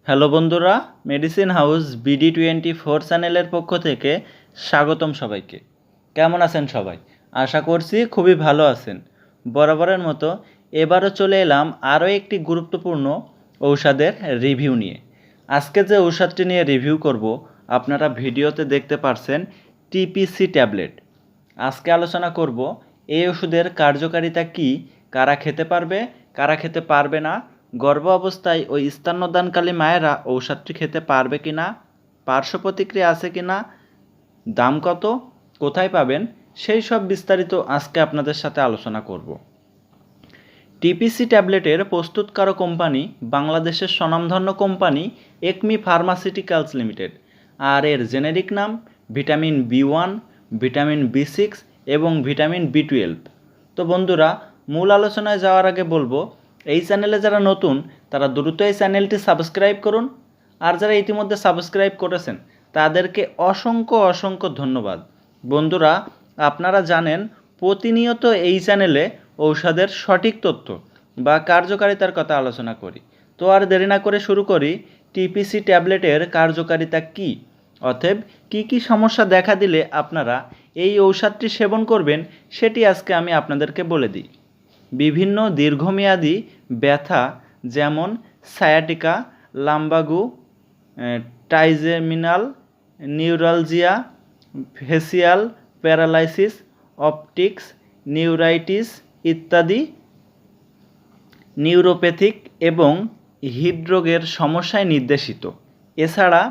Hello বন্ধুরা, medicine house BD24 চ্যানেলের পক্ষ থেকে স্বাগতম সবাইকে। কেমন আছেন সবাই? আশা করছি খুবই ভালো আছেন। বরাবরের মতো এবারও চলে এলাম আরও একটি গুরুত্বপূর্ণ ঔষধের রিভিউ নিয়ে। আজকে যে ঔষধটি নিয়ে রিভিউ করব আপনারা ভিডিওতে দেখতে পারছেন, টিপিসি ট্যাবলেট। আজকে আলোচনা করব এই ওষুধের কার্যকারিতা কী, কারা খেতে পারবে, কারা খেতে পারবে না, গর্ভ অবস্থায় ওই স্তন্যদানকালী মায়েরা ঔষধটি খেতে পারবে কি না, পার্শ্ব প্রতিক্রিয়া আছে কি না, দাম কত, কোথায় পাবেন, সেই সব বিস্তারিত আজকে আপনাদের সাথে আলোচনা করব। টিপিসি ট্যাবলেটের প্রস্তুতকারক কোম্পানি বাংলাদেশের স্বনামধন্য কোম্পানি একমি ফার্মাসিউটিক্যালস লিমিটেড, আর এর জেনেরিক নাম ভিটামিন B1, ভিটামিন B6 এবং ভিটামিন B12। তো বন্ধুরা, মূল আলোচনায় যাওয়ার আগে বলবো, এই চ্যানেলে যারা নতুন তারা দ্রুত এই চ্যানেলটি সাবস্ক্রাইব করুন, আর যারা ইতিমধ্যে সাবস্ক্রাইব করেছেন তাদেরকে অসংখ্য অসংখ্য ধন্যবাদ। বন্ধুরা, আপনারা জানেন প্রতিনিয়ত এই চ্যানেলে ঔষধের সঠিক তথ্য বা কার্যকারিতার কথা আলোচনা করি। তো আর দেরি না করে শুরু করি। টিপিসি ট্যাবলেটের কার্যকারিতা কী, অতএব কী কী সমস্যা দেখা দিলে আপনারা এই ঔষধটি সেবন করবেন সেটি আজকে আমি আপনাদেরকে বলে দিই। বিভিন্ন দীর্ঘমেয়াদী ব্যথা যেমন sciatica, lumbago, trigeminal neuralgia, facial paralysis, optics neuritis ইত্যাদি নিউরোপ্যাথিক এবং হৃদরোগের সমস্যায় নির্দেশিত। এছাড়া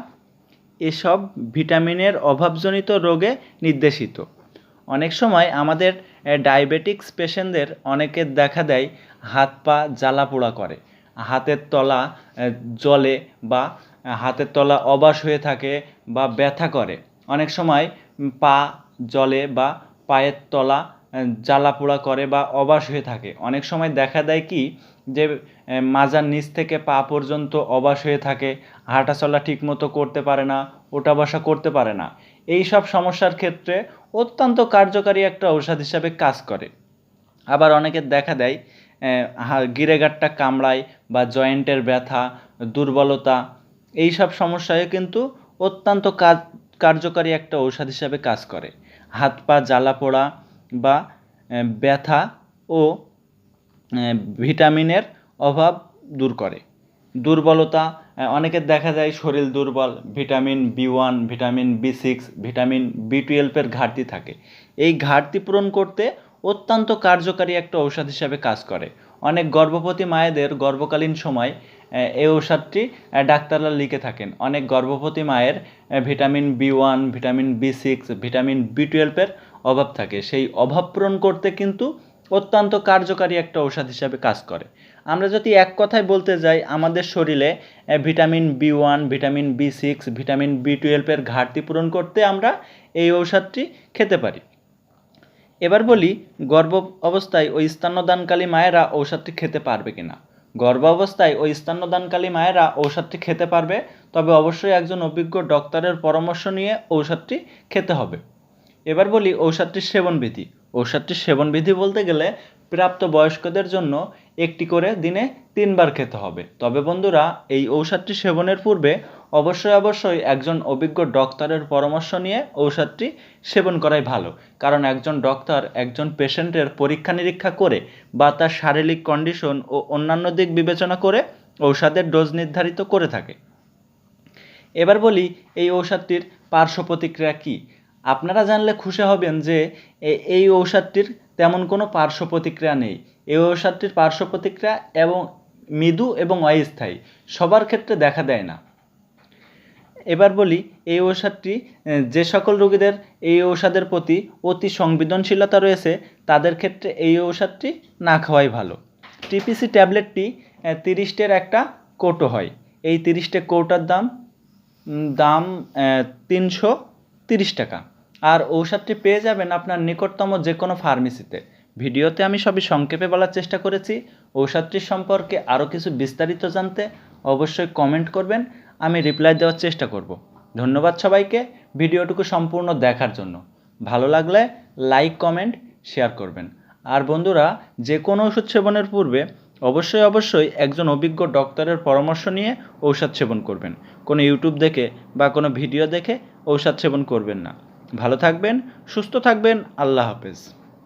এসব ভিটামিনের অভাবজনিত রোগে নির্দেশিত। অনেক সময় আমাদের ডায়াবেটিক্স পেশেন্টদের অনেকের দেখা দেয় হাত পা জ্বালা পোড়া করে, হাতের তলা জ্বলে বা হাতের তলা অবশ হয়ে থাকে বা ব্যথা করে। অনেক সময় পা জ্বলে বা পায়ের তলা জ্বালা পোড়া করে বা অবশ হয়ে থাকে। অনেক সময় দেখা দেয় কি যে মাজার নিচ থেকে পা পর্যন্ত অবশ হয়ে থাকে, হাঁটা চলা ঠিকমতো করতে পারে না, ওঠা বসা করতে পারে না। এই সব সমস্যার ক্ষেত্রে অত্যন্ত কার্যকারী একটা ঔষধ হিসাবে কাজ করে। আবার অনেকের দেখা দেয় গিরেগাঁটটা কামড়ায় বা জয়েন্টের ব্যথা, দুর্বলতা, এই সব সমস্যায় কিন্তু অত্যন্ত কার্যকারী একটা ঔষধ হিসাবে কাজ করে। হাত পা জ্বালা পোড়া বা ব্যথা ও ভিটামিনের অভাব দূর করে। দুর্বলতা, অনেকের দেখা যায় শরীর দুর্বল, vitamin B1, vitamin B6, vitamin B12 ঘাটতি থাকে। এই ঘাটতি পূরণ করতে অত্যন্ত কার্যকারী একটা ঔষধ হিসাবে কাজ করে। অনেক গর্ভবতী মায়েদের গর্ভকালীন সময় এই ঔষধটি ডাক্তাররা লিখে থাকেন। অনেক গর্ভবতী মায়ের vitamin B1, vitamin B6, vitamin B12 অভাব থাকে। সেই অভাব পূরণ করতে কিন্তু অত্যন্ত কার্যকারী একটা ঔষধ হিসাবে কাজ করে। আমরা যদি এক কথায় বলতে যাই, আমাদের শরীরে vitamin B1, vitamin B6, vitamin B12 ঘাটতি পূরণ করতে আমরা এই ঔষধটি খেতে পারি। এবার বলি, গর্ভ অবস্থায় ওই স্তন্যদানকালী মায়েরা ঔষধটি খেতে পারবে কিনা। গর্ভ অবস্থায় ওই স্তন্যদানকালী মায়েরা ঔষধটি খেতে পারবে, তবে অবশ্যই একজন অভিজ্ঞ ডক্টরের পরামর্শ নিয়ে ঔষধটি খেতে হবে। এবার বলি ঔষধটির সেবনবিধি। ঔষধটির সেবনবিধি বলতে গেলে প্রাপ্তবয়স্কদের জন্য একটি করে দিনে 3 বার খেতে হবে। তবে বন্ধুরা, এই ঔষধটি সেবনের পূর্বে অবশ্যই একজন অভিজ্ঞ ডক্টরের পরামর্শ নিয়ে ঔষধটি সেবন করাই ভালো। কারণ একজন ডক্টর একজন পেশেন্টের পরীক্ষা নিরীক্ষা করে বা তার শারীরিক কন্ডিশন ও অন্যান্য দিক বিবেচনা করে ঔষধের ডোজ নির্ধারিত করে থাকে। এবার বলি এই ঔষধটির পার্শ্ব প্রতিক্রিয়া কী। আপনারা জানলে খুশি হবেন যে এই ঔষধটির তেমন কোনো পার্শ্ব প্রতিক্রিয়া নেই। এই ঔষধটির পার্শ্ব প্রতিক্রিয়া এবং মৃদু এবং অস্থায়ী, সবার ক্ষেত্রে দেখা দেয় না। এবার বলি এই ঔষধটি যে সকল রোগীদের এই ঔষধের প্রতি অতি সংবেদনশীলতা রয়েছে তাদের ক্ষেত্রে এই ঔষধটি না খাওয়াই ভালো। টিপিসি ট্যাবলেটটি 30টের একটা কৌটো হয়। এই 30টে কৌটার দাম 330 টাকা। আর ঔষধটি পেয়ে যাবেন আপনার নিকটতম যে কোনো ফার্মেসিতে। ভিডিওতে আমি সবই সংক্ষেপে বলার চেষ্টা করেছি। ঔষধটির সম্পর্কে আরও কিছু বিস্তারিত জানতে অবশ্যই কমেন্ট করবেন, আমি রিপ্লাই দেওয়ার চেষ্টা করব। ধন্যবাদ সবাইকে ভিডিওটুকু সম্পূর্ণ দেখার জন্য। ভালো লাগলে লাইক, কমেন্ট, শেয়ার করবেন। আর বন্ধুরা, যে কোনো ওষুধ সেবনের পূর্বে অবশ্যই একজন অভিজ্ঞ ডক্টরের পরামর্শ নিয়ে ঔষধ সেবন করবেন। কোনো ইউটিউব দেখে বা কোনো ভিডিও দেখে ঔষধ সেবন করবেন না। ভালো থাকবেন, সুস্থ থাকবেন। আল্লাহ হাফেজ।